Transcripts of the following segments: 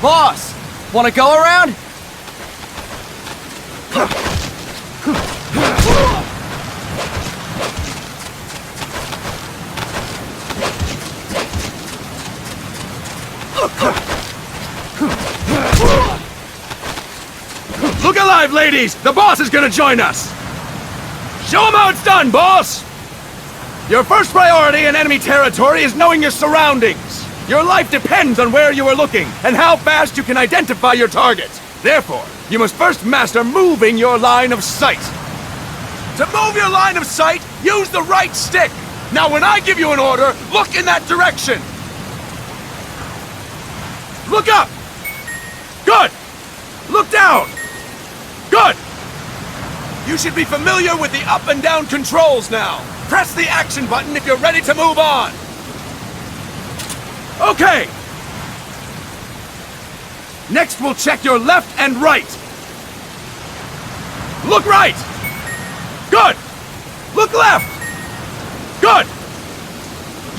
Boss, wanna go around? Look alive, ladies! The boss is gonna join us! Show him how it's done, boss! Your first priority in enemy territory is knowing your surroundings. Your life depends on where you are looking and how fast you can identify your target. Therefore, you must first master moving your line of sight. To move your line of sight, use the right stick. Now when I give you an order, look in that direction. Look up! Good! Look down! Good! You should be familiar with the up and down controls now. Press the action button if you're ready to move on. Okay! Next we'll check your left and right. Look right! Good! Look left! Good!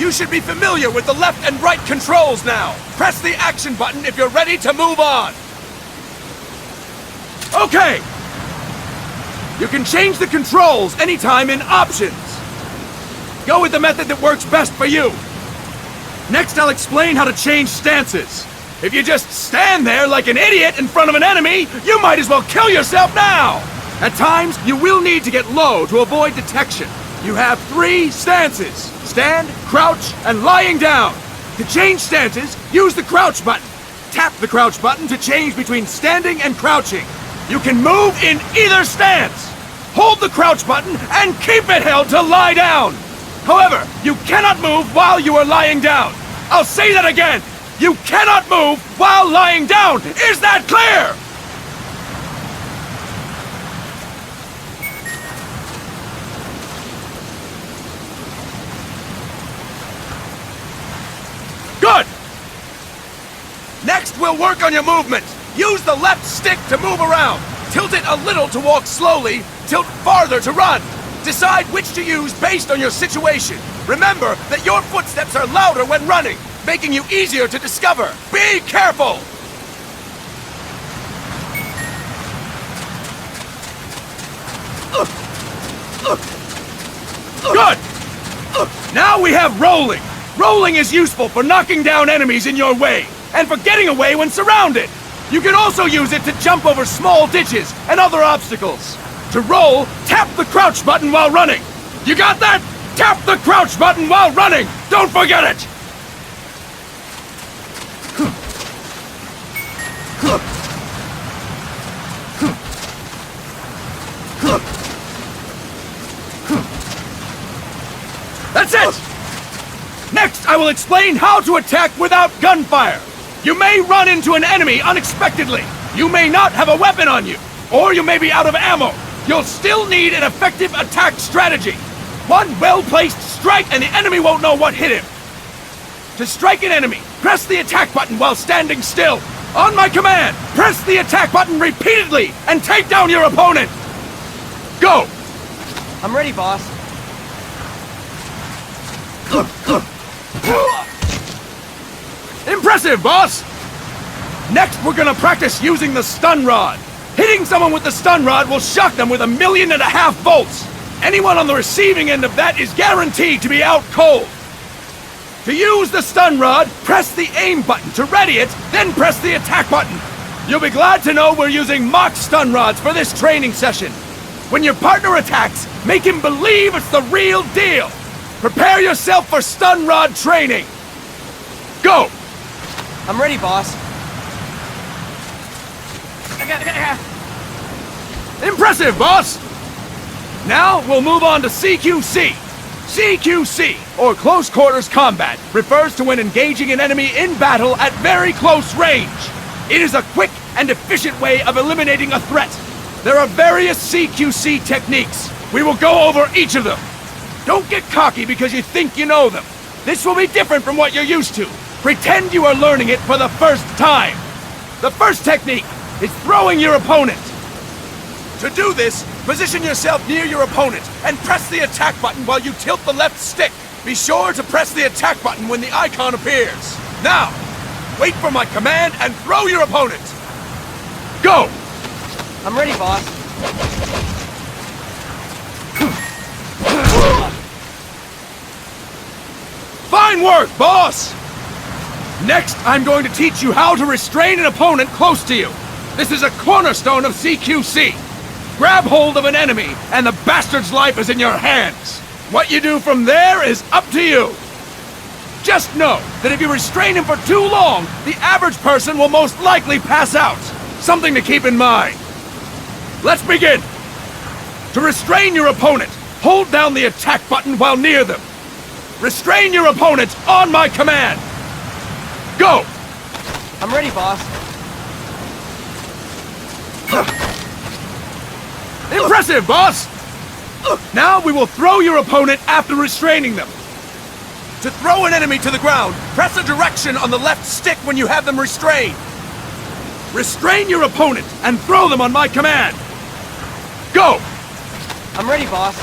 You should be familiar with the left and right controls now. Press the action button if you're ready to move on. Okay! You can change the controls anytime in Options. Go with the method that works best for you. Next, I'll explain how to change stances. If you just stand there like an idiot in front of an enemy, you might as well kill yourself now! At times, you will need to get low to avoid detection. You have 3 stances: stand, crouch, and lying down. To change stances, use the crouch button. Tap the crouch button to change between standing and crouching. You can move in either stance. Hold the crouch button and keep it held to lie down. However, you cannot move while you are lying down. I'll say that again. You cannot move while lying down. Is that clear? Good! Next, we'll work on your movement. Use the left stick to move around. Tilt it a little to walk slowly, tilt farther to run. Decide which to use based on your situation. Remember that your footsteps are louder when running, making you easier to discover. Be careful! Good! Now we have rolling. Rolling is useful for knocking down enemies in your way, and for getting away when surrounded. You can also use it to jump over small ditches and other obstacles. To roll, tap the crouch button while running. You got that? Tap the crouch button while running! Don't forget it! That's it! Next, I will explain how to attack without gunfire. You may run into an enemy unexpectedly. You may not have a weapon on you, or you may be out of ammo. You'll still need an effective attack strategy. One well-placed strike and the enemy won't know what hit him. To strike an enemy, press the attack button while standing still. On my command, press the attack button repeatedly and take down your opponent. Go! I'm ready, boss. Impressive, boss! Next, we're gonna practice using the stun rod. Hitting someone with the stun rod will shock them with 1.5 million volts. Anyone on the receiving end of that is guaranteed to be out cold. To use the stun rod, press the aim button to ready it, then press the attack button. You'll be glad to know we're using mock stun rods for this training session. When your partner attacks, make him believe it's the real deal. Prepare yourself for stun rod training. Go! I'm ready, boss. Impressive, boss! Now we'll move on to CQC. CQC, or Close Quarters Combat, refers to when engaging an enemy in battle at very close range. It is a quick and efficient way of eliminating a threat. There are various CQC techniques. We will go over each of them. Don't get cocky because you think you know them. This will be different from what you're used to. Pretend you are learning it for the first time. The first technique is throwing your opponent. To do this, position yourself near your opponent and press the attack button while you tilt the left stick. Be sure to press the attack button when the icon appears. Now, Wait for my command and throw your opponent! Go! I'm ready, boss. Fine work, boss! Next, I'm going to teach you how to restrain an opponent close to you. This is a cornerstone of CQC. Grab hold of an enemy, and the bastard's life is in your hands. What you do from there is up to you. Just know that if you restrain him for too long, the average person will most likely pass out. Something to keep in mind. Let's begin. To restrain your opponent, hold down the attack button while near them. Restrain your opponent on my command. Go! I'm ready, boss. Impressive, boss! Now we will throw your opponent after restraining them. To throw an enemy to the ground, press a direction on the left stick when you have them restrained. Restrain your opponent and throw them on my command. Go! I'm ready, boss.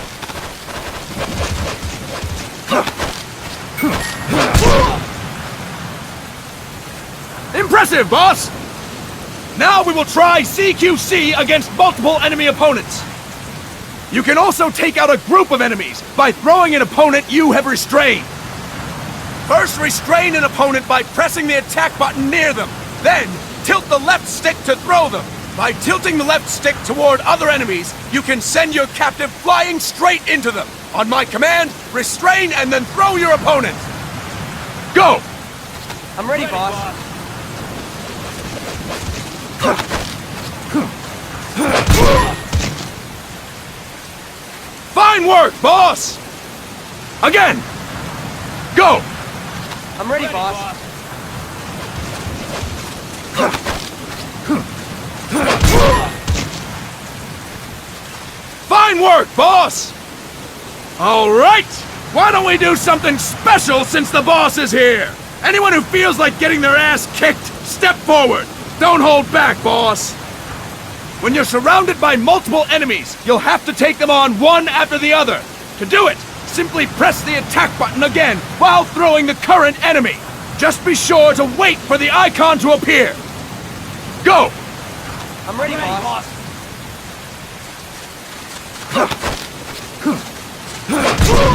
Impressive, boss! Now we will try CQC against multiple enemy opponents. You can also take out a group of enemies by throwing an opponent you have restrained. First, restrain an opponent by pressing the attack button near them. Then, tilt the left stick to throw them. By tilting the left stick toward other enemies, you can send your captive flying straight into them. On my command, restrain and then throw your opponent. Go! I'm ready, boss. Fine work, boss! Again! Go! I'm ready, boss. Fine work, boss! All right! Why don't we do something special since the boss is here? Anyone who feels like getting their ass kicked, step forward! Don't hold back, boss! When you're surrounded by multiple enemies, you'll have to take them on one after the other. To do it, simply press the attack button again while throwing the current enemy. Just be sure to wait for the icon to appear. Go! I'm ready, boss.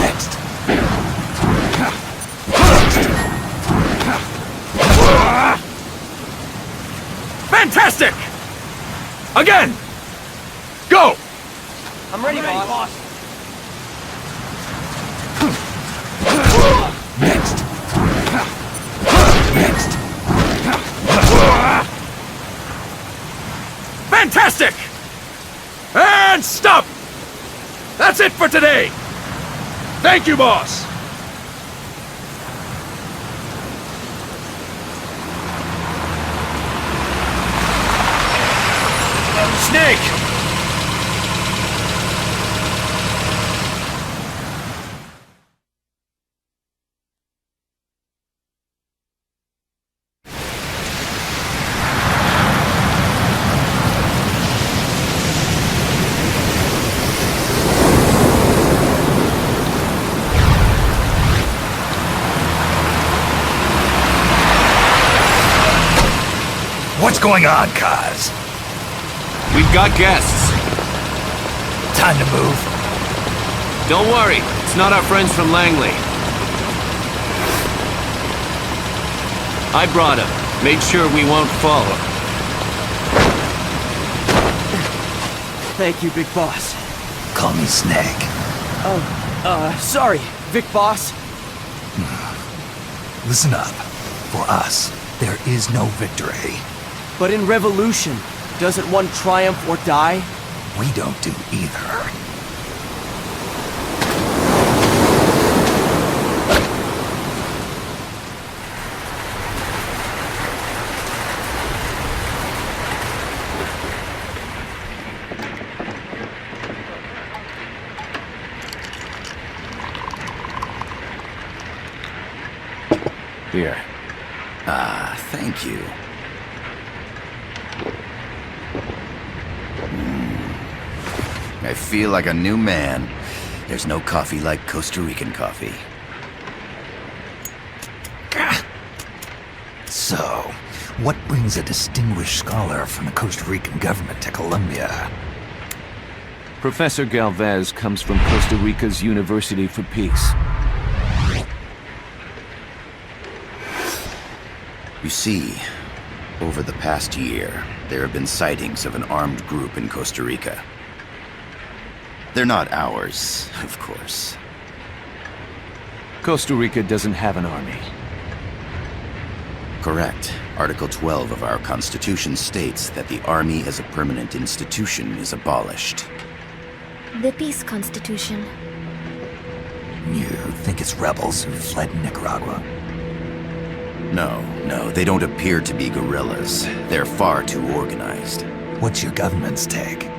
Next. Fantastic! Again! Go! I'm ready, boss. Next. Next. Fantastic! And stop! That's it for today! Thank you, boss! Snake! What's going on, Kaz? We've got guests. Time to move. Don't worry, it's not our friends from Langley. I brought him. Made sure we won't fall. Thank you, Big Boss. Call me Snake. Sorry, Vic Boss. Listen up. For us, there is no victory. But in Revolution, doesn't one triumph or die? We don't do either. Here. Thank you. I feel like a new man. There's no coffee like Costa Rican coffee. So, what brings a distinguished scholar from the Costa Rican government to Colombia? Professor Galvez comes from Costa Rica's University for Peace. You see, over the past year, there have been sightings of an armed group in Costa Rica. They're not ours, of course. Costa Rica doesn't have an army. Correct. Article 12 of our Constitution states that the Army as a permanent institution is abolished. The Peace Constitution. You think it's rebels who fled Nicaragua? No, they don't appear to be guerrillas. They're far too organized. What's your government's take?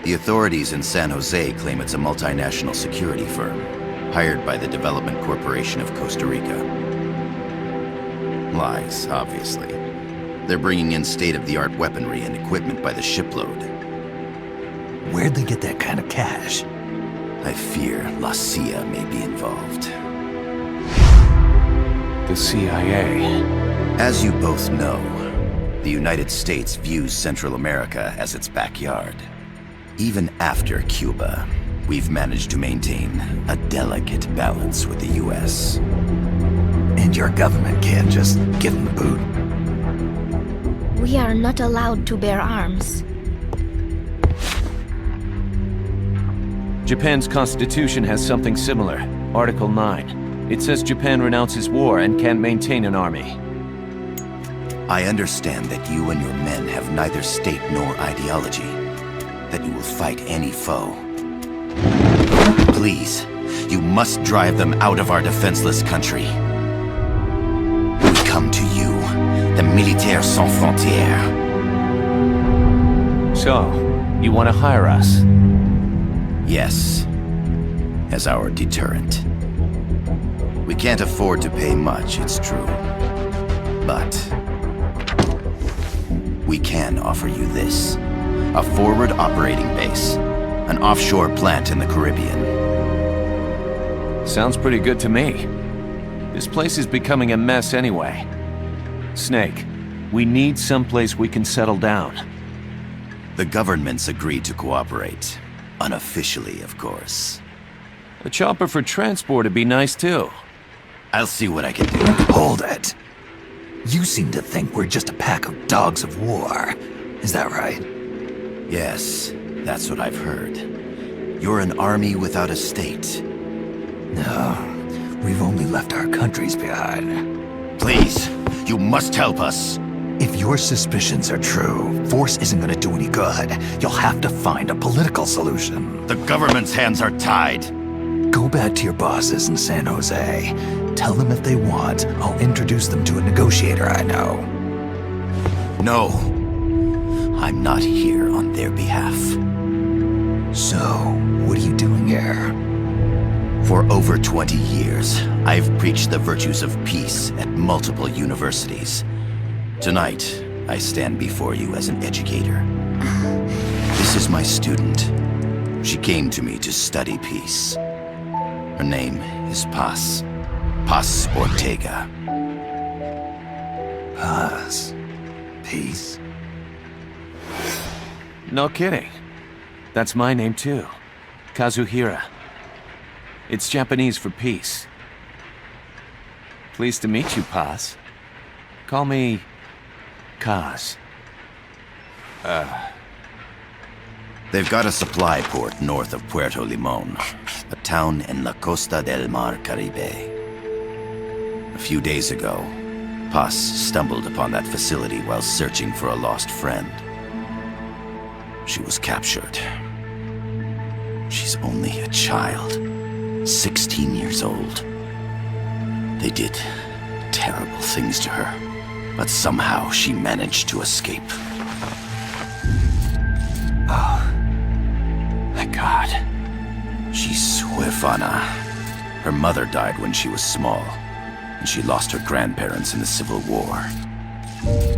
The authorities in San Jose claim it's a multinational security firm, hired by the Development Corporation of Costa Rica. Lies, obviously. They're bringing in state-of-the-art weaponry and equipment by the shipload. Where'd they get that kind of cash? I fear La CIA may be involved. The CIA. As you both know, the United States views Central America as its backyard. Even after Cuba, we've managed to maintain a delicate balance with the US. And your government can't just give them the boot? We are not allowed to bear arms. Japan's constitution has something similar. Article 9. It says Japan renounces war and can't maintain an army. I understand that you and your men have neither state nor ideology. That you will fight any foe. Please, you must drive them out of our defenseless country. We come to you, the Militaires Sans Frontières. So, you want to hire us? Yes, as our deterrent. We can't afford to pay much, it's true. But we can offer you this. A forward operating base. An offshore plant in the Caribbean. Sounds pretty good to me. This place is becoming a mess anyway. Snake, we need someplace we can settle down. The government's agreed to cooperate. Unofficially, of course. A chopper for transport would be nice too. I'll see what I can do. Hold it. You seem to think we're just a pack of dogs of war. Is that right? Yes, that's what I've heard. You're an army without a state. No, we've only left our countries behind. Please, you must help us. If your suspicions are true, force isn't gonna do any good. You'll have to find a political solution. The government's hands are tied. Go back to your bosses in San Jose. Tell them if they want, I'll introduce them to a negotiator I know. No. I'm not here on their behalf. So, what are you doing here? For over 20 years, I've preached the virtues of peace at multiple universities. Tonight, I stand before you as an educator. This is my student. She came to me to study peace. Her name is Paz. Paz Ortega. Paz. Peace. No kidding. That's my name too. Kazuhira. It's Japanese for peace. Pleased to meet you, Paz. Call me Kaz. They've got a supply port north of Puerto Limon, a town in la Costa del Mar Caribe. A few days ago, Paz stumbled upon that facility while searching for a lost friend. She was captured. She's only a child, 16 years old. They did terrible things to her, but somehow she managed to escape. Oh, my God. She's Huefana. Her mother died when she was small, and she lost her grandparents in the Civil War.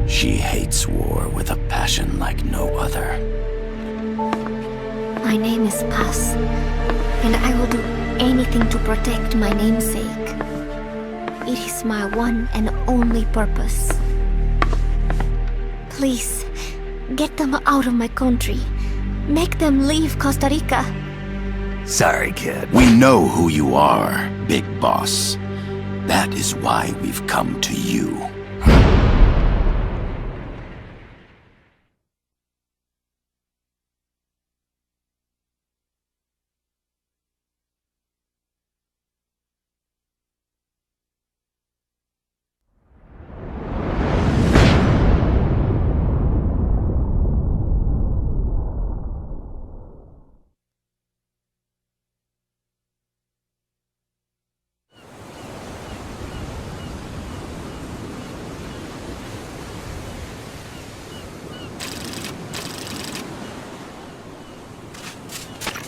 She hates war with a passion like no other. My name is Paz, and I will do anything to protect my namesake. It is my one and only purpose. Please, get them out of my country. Make them leave Costa Rica. Sorry, kid. We know who you are, Big Boss. That is why we've come to you.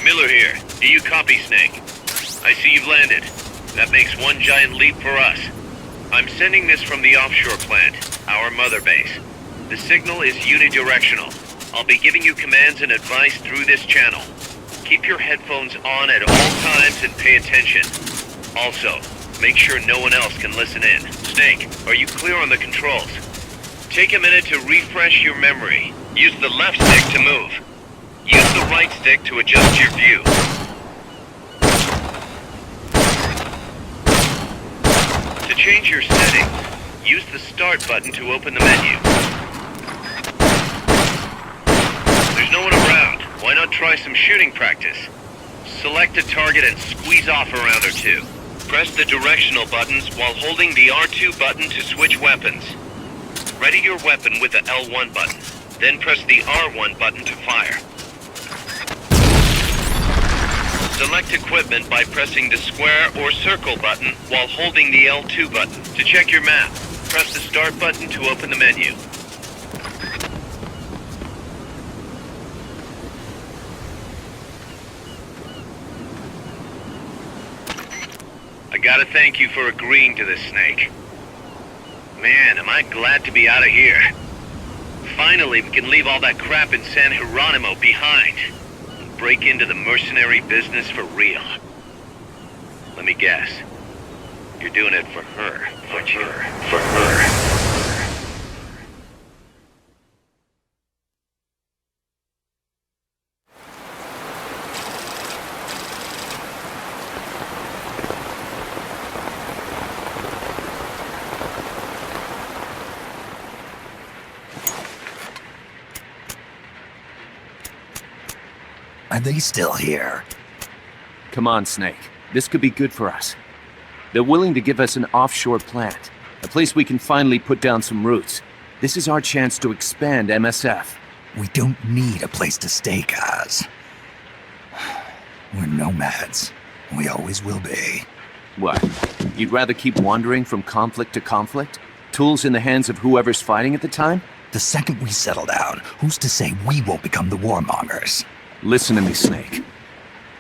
Miller here. Do you copy, Snake? I see you've landed. That makes one giant leap for us. I'm sending this from the offshore plant, our mother base. The signal is unidirectional. I'll be giving you commands and advice through this channel. Keep your headphones on at all times and pay attention. Also, make sure no one else can listen in. Snake, are you clear on the controls? Take a minute to refresh your memory. Use the left stick to move. Use the right stick to adjust your view. To change your settings, use the Start button to open the menu. There's no one around. Why not try some shooting practice? Select a target and squeeze off a round or two. Press the directional buttons while holding the R2 button to switch weapons. Ready your weapon with the L1 button. Then press the R1 button to fire. Select equipment by pressing the square or circle button while holding the L2 button. To check your map, press the Start button to open the menu. I gotta thank you for agreeing to this, Snake. Man, am I glad to be out of here. Finally, we can leave all that crap in San Geronimo behind. Break into the mercenary business for real. Let me guess. You're doing it for her, aren't you? For her. Are they still here? Come on, Snake. This could be good for us. They're willing to give us an offshore plant, a place we can finally put down some roots. This is our chance to expand MSF. We don't need a place to stay, Kaz. We're nomads. We always will be. What? You'd rather keep wandering from conflict to conflict? Tools in the hands of whoever's fighting at the time? The second we settle down, who's to say we won't become the warmongers? Listen to me, Snake.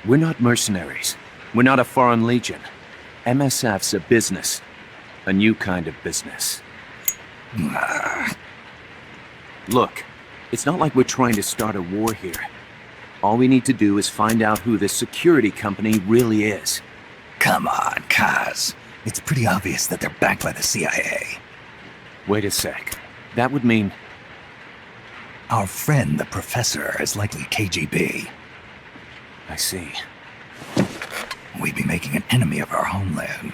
We're not mercenaries. We're not a foreign legion. MSF's a business. A new kind of business. Look, it's not like we're trying to start a war here. All we need to do is find out who this security company really is. Come on, Kaz. It's pretty obvious that they're backed by the CIA. Wait a sec. That would mean... Our friend, the professor, is likely KGB. I see. We'd be making an enemy of our homeland.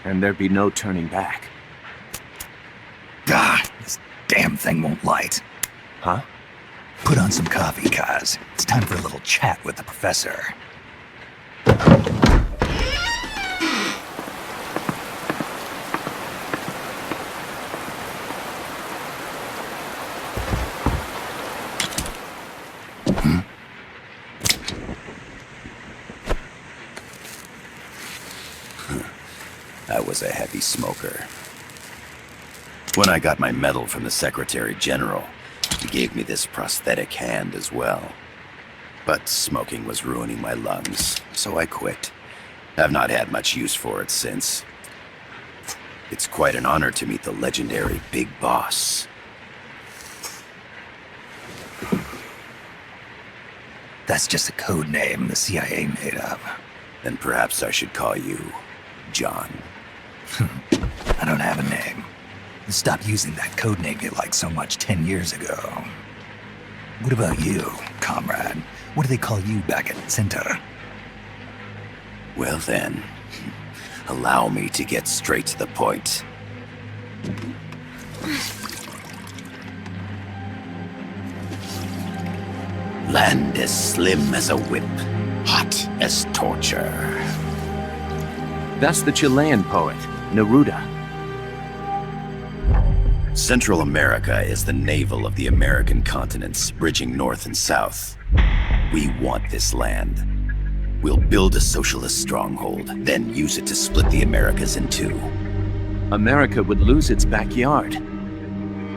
And there'd be no turning back. Ah, this damn thing won't light. Huh? Put on some coffee, Kaz. It's time for a little chat with the professor. I was a heavy smoker. When I got my medal from the Secretary General, he gave me this prosthetic hand as well. But smoking was ruining my lungs, so I quit. I've not had much use for it since. It's quite an honor to meet the legendary Big Boss. That's just a code name the CIA made up. Then perhaps I should call you John. I don't have a name. Stop using that code name you liked so much 10 years ago. What about you, comrade? What do they call you back at Center? Well then, allow me to get straight to the point. Land as slim as a whip, hot as torture. That's the Chilean poet, Neruda. Central America is the navel of the American continents, bridging north and south. We want this land. We'll build a socialist stronghold, then use it to split the Americas in two. America would lose its backyard.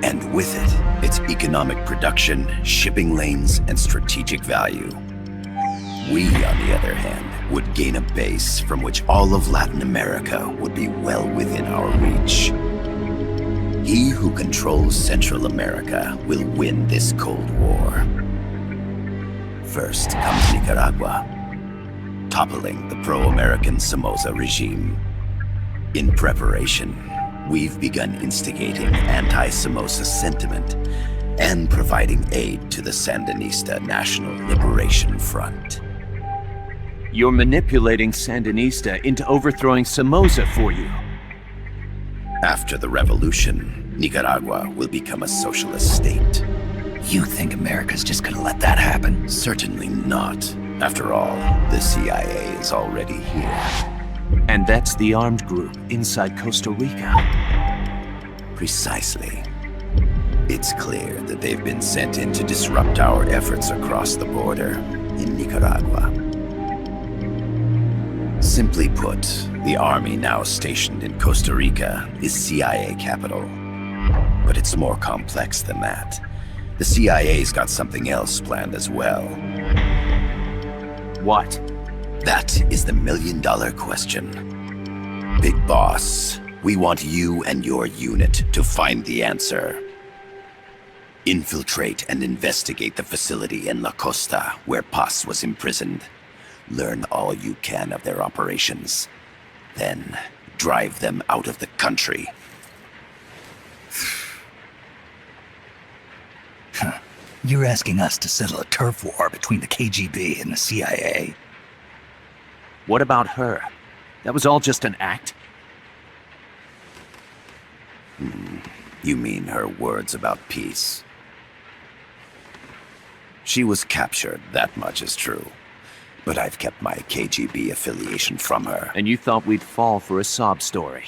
And with it, its economic production, shipping lanes, and strategic value. We, on the other hand, would gain a base from which all of Latin America would be well within our reach. He who controls Central America will win this Cold War. First comes Nicaragua, toppling the pro-American Somoza regime. In preparation, we've begun instigating anti-Somoza sentiment and providing aid to the Sandinista National Liberation Front. You're manipulating Sandinista into overthrowing Somoza for you. After the revolution, Nicaragua will become a socialist state. You think America's just gonna let that happen? Certainly not. After all, the CIA is already here. And that's the armed group inside Costa Rica. Precisely. It's clear that they've been sent in to disrupt our efforts across the border in Nicaragua. Simply put, the army now stationed in Costa Rica is CIA capital. But it's more complex than that. The CIA's got something else planned as well. What? That is the million-dollar question. Big Boss, we want you and your unit to find the answer. Infiltrate and investigate the facility in La Costa where Paz was imprisoned. Learn all you can of their operations. Then, drive them out of the country. You're asking us to settle a turf war between the KGB and the CIA? What about her? That was all just an act? You mean her words about peace? She was captured, that much is true. But I've kept my KGB affiliation from her. And you thought we'd fall for a sob story?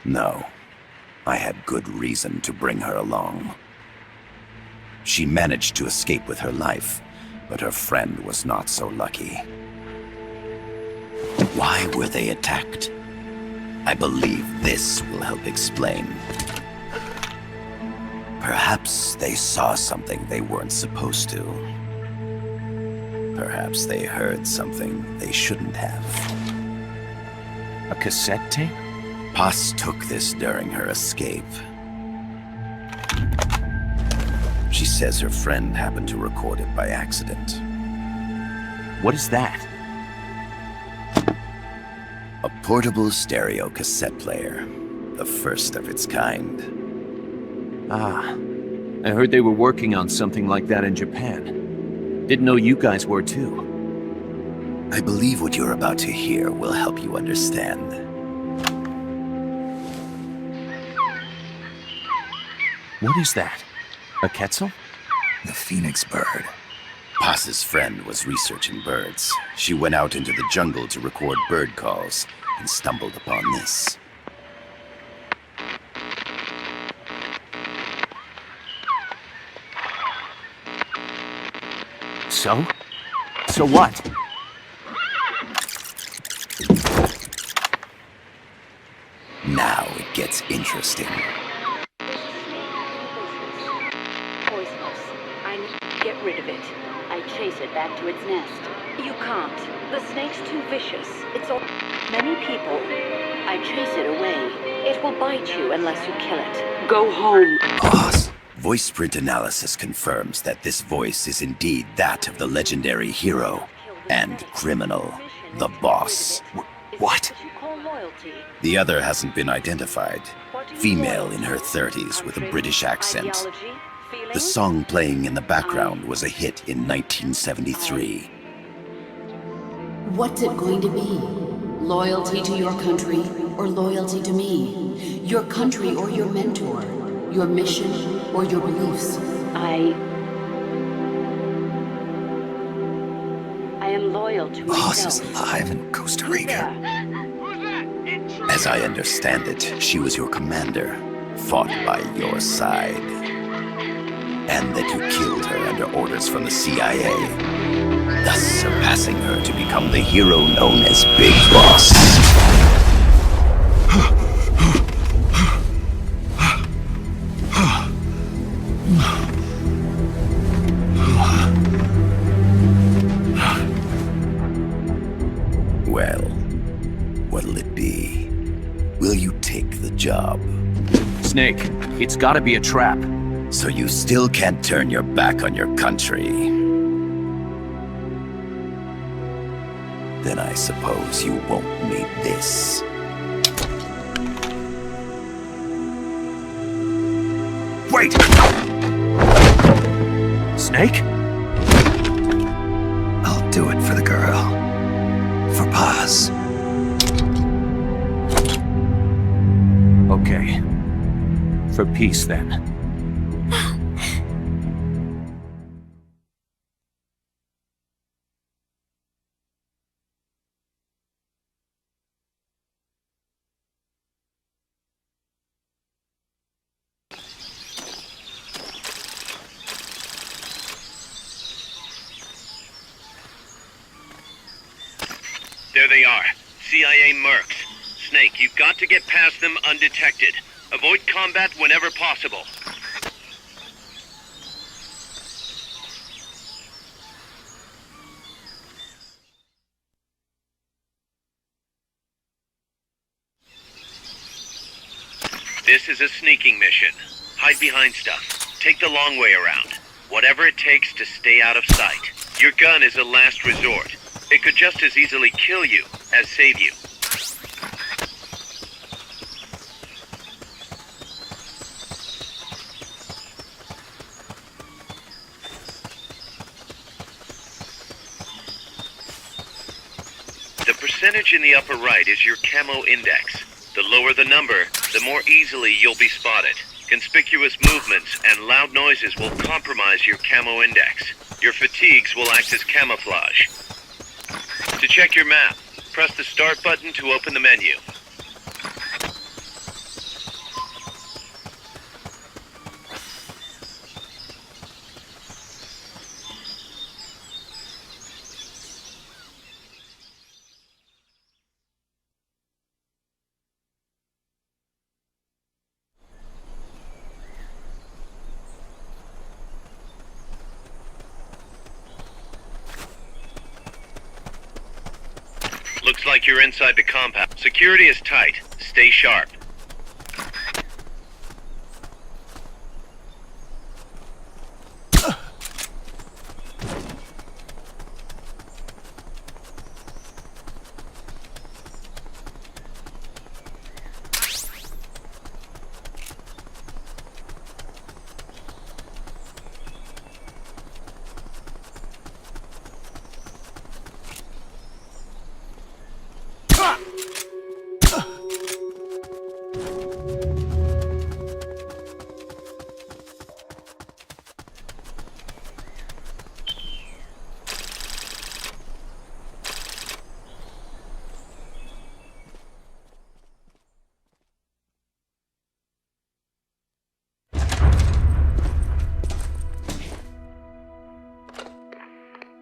No. I had good reason to bring her along. She managed to escape with her life, but her friend was not so lucky. Why were they attacked? I believe this will help explain. Perhaps they saw something they weren't supposed to. Perhaps they heard something they shouldn't have. A cassette tape? Paz took this during her escape. She says her friend happened to record it by accident. What is that? A portable stereo cassette player. The first of its kind. Ah, I heard they were working on something like that in Japan. Didn't know you guys were too. I believe what you're about to hear will help you understand. What is that? A Quetzal? The phoenix bird. Paz's friend was researching birds. She went out into the jungle to record bird calls and stumbled upon this. So? So what? Now it gets interesting. Poisonous. I need to get rid of it. I chase it back to its nest. You can't. The snake's too vicious. It's all many people. I chase it away. It will bite you unless you kill it. Go home. Paz. Voice print analysis confirms that this voice is indeed that of the legendary hero and criminal, the Boss. What? What you call loyalty? The other hasn't been identified. What do you Female loyal in to? her 30s with a Country, British accent. Ideology? Feelings? The song playing in the background was a hit in 1973. What's it going to be? Loyalty to your country or loyalty to me? Your country or your mentor? Your mission or your beliefs? I am loyal to Boss myself. is alive in Costa Rica. As I understand it, she was your commander, fought by your side. And that you killed her under orders from the CIA, thus surpassing her to become the hero known as Big Boss. Well, what'll it be? Will you take the job? Snake, it's gotta be a trap. So you still can't turn your back on your country? Then I suppose you won't need this. Wait! Snake? I'll do it for the girl. For Paz. Okay. For peace, then. There they are. CIA mercs. Snake, you've got to get past them undetected. Avoid combat whenever possible. This is a sneaking mission. Hide behind stuff. Take the long way around. Whatever it takes to stay out of sight. Your gun is a last resort. It could just as easily kill you as save you. The percentage in the upper right is your camo index. The lower the number, the more easily you'll be spotted. Conspicuous movements and loud noises will compromise your camo index. Your fatigues will act as camouflage. To check your map, press the start button to open the menu. Looks like you're inside the compound. Security is tight. Stay sharp.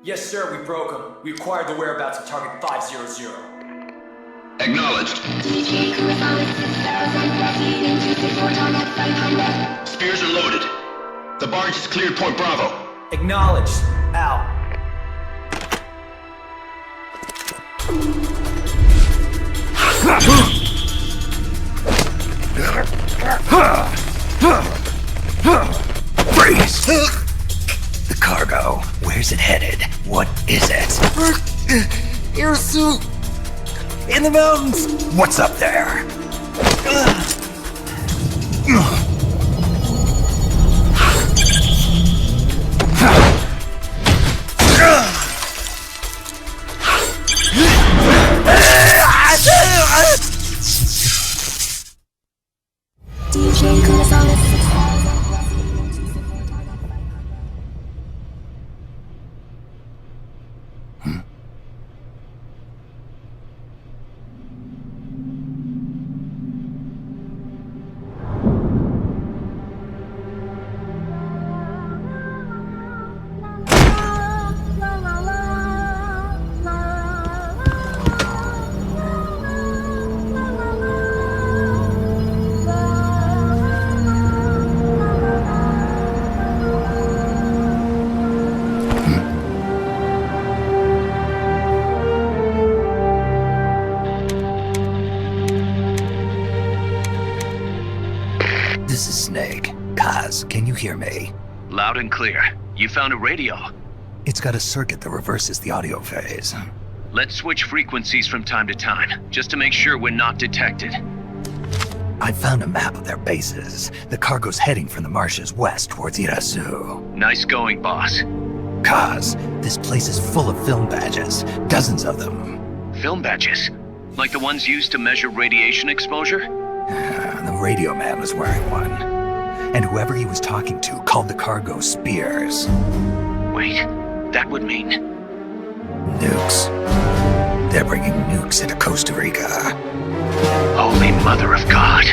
Yes, sir, we broke them. We acquired the whereabouts of target 500. Acknowledged. Spears are loaded. The barge has cleared Point Bravo. Acknowledged. Out. Freeze! The cargo. Where's it headed? What is it? Air suit. In the mountains! What's up there? DJ Gonzalez. This is Snake. Kaz, can you hear me? Loud and clear. You found a radio. It's got a circuit that reverses the audio phase. Let's switch frequencies from time to time, just to make sure we're not detected. I found a map of their bases. The cargo's heading from the marshes west towards Irasu. Nice going, boss. Kaz, this place is full of film badges. Dozens of them. Film badges? Like the ones used to measure radiation exposure? The radio man was wearing one. And whoever he was talking to called the cargo spears. Wait, that would mean... Nukes. They're bringing nukes into Costa Rica. Holy Mother of God.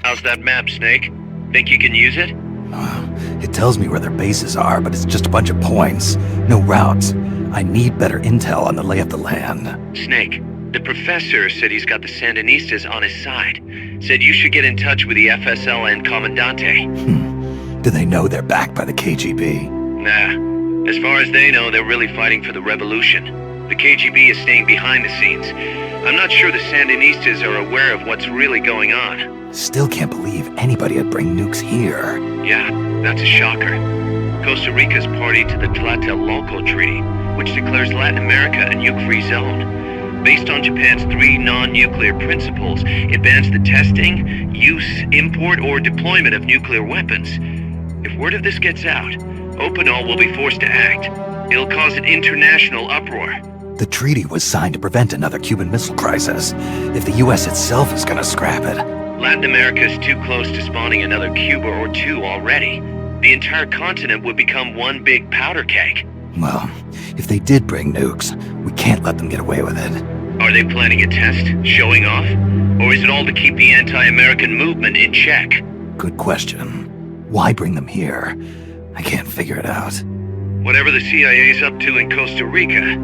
How's that map, Snake? Think you can use it? It tells me where their bases are, but it's just a bunch of points. No routes. I need better intel on the lay of the land. Snake, the professor said he's got the Sandinistas on his side. Said you should get in touch with the FSL and Comandante. Do they know they're backed by the KGB? Nah. As far as they know, they're really fighting for the revolution. The KGB is staying behind the scenes. I'm not sure the Sandinistas are aware of what's really going on. Still can't believe anybody would bring nukes here. Yeah, that's a shocker. Costa Rica's party to the Tlatelolco Treaty, which declares Latin America a nuke-free zone. Based on Japan's 3 non-nuclear principles, it bans the testing, use, import, or deployment of nuclear weapons. If word of this gets out, Opinol will be forced to act. It'll cause an international uproar. The treaty was signed to prevent another Cuban Missile Crisis. If the US itself is gonna scrap it... Latin America is too close to spawning another Cuba or two already. The entire continent would become one big powder keg. Well, if they did bring nukes, we can't let them get away with it. Are they planning a test? Showing off? Or is it all to keep the anti-American movement in check? Good question. Why bring them here? I can't figure it out. Whatever the CIA's up to in Costa Rica,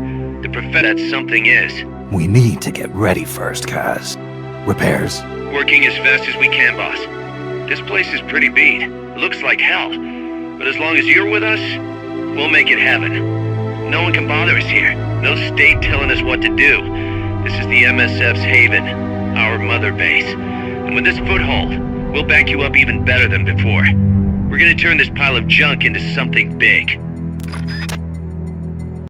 the prophet something is. We need to get ready first, Kaz. Repairs? Working as fast as we can, boss. This place is pretty beat. It looks like hell. But as long as you're with us, we'll make it heaven. No one can bother us here. No state telling us what to do. This is the MSF's haven, our mother base. And with this foothold, we'll back you up even better than before. We're gonna turn this pile of junk into something big.